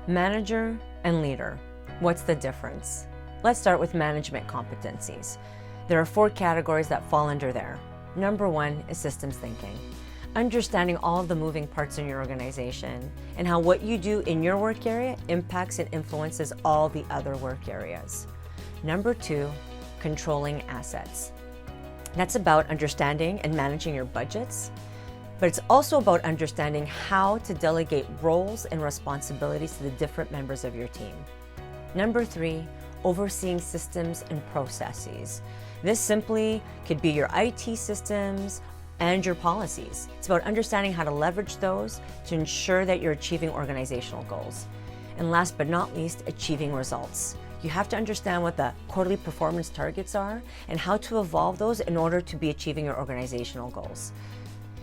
Manager and leader. What's the difference? Let's start with management competencies. There are 4 categories that fall under there. Number 1 is systems thinking. Understanding all of the moving parts in your organization and how what you do in your work area impacts and influences all the other work areas. Number 2, controlling assets. That's about understanding and managing your budgets, but it's also about understanding how to delegate roles and responsibilities to the different members of your team. Number 3, overseeing systems and processes. This simply could be your IT systems and your policies. It's about understanding how to leverage those to ensure that you're achieving organizational goals. And last but not least, achieving results. You have to understand what the quarterly performance targets are and how to evolve those in order to be achieving your organizational goals.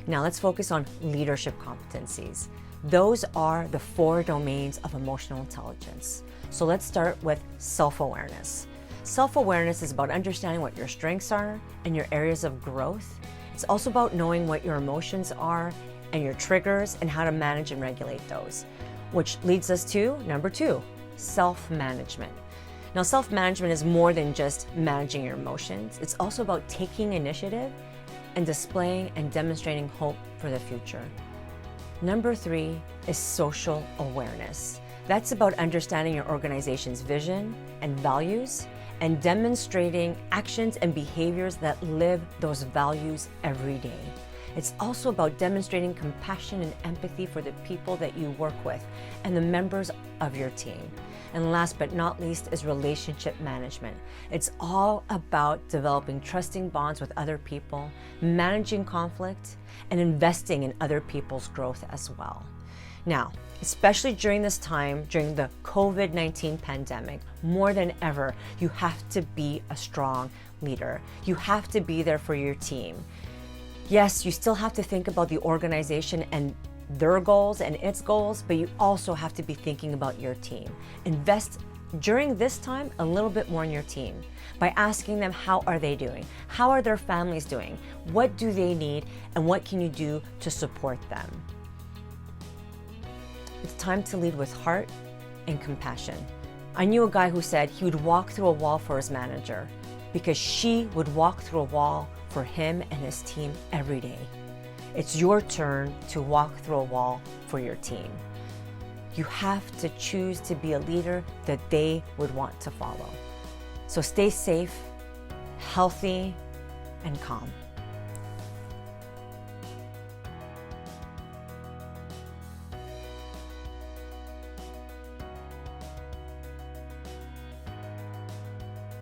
Now let's focus on leadership competencies. Those are the 4 domains of emotional intelligence. So let's start with self-awareness. Self-awareness is about understanding what your strengths are and your areas of growth. It's also about knowing what your emotions are and your triggers and how to manage and regulate those. Which leads us to number 2, self-management. Now, self-management is more than just managing your emotions. It's also about taking initiative and displaying and demonstrating hope for the future. Number 3 is social awareness. That's about understanding your organization's vision and values and demonstrating actions and behaviors that live those values every day. It's also about demonstrating compassion and empathy for the people that you work with and the members of your team. And last but not least is relationship management. It's all about developing trusting bonds with other people, managing conflict, and investing in other people's growth as well. Now, especially during this time, during the COVID-19 pandemic, more than ever, you have to be a strong leader. You have to be there for your team. Yes, you still have to think about the organization and their goals and its goals, but you also have to be thinking about your team. Invest during this time a little bit more in your team by asking them how are they doing? How are their families doing? What do they need? And what can you do to support them? It's time to lead with heart and compassion. I knew a guy who said he would walk through a wall for his manager because she would walk through a wall for him and his team every day. It's your turn to walk through a wall for your team. You have to choose to be a leader that they would want to follow. So stay safe, healthy, and calm.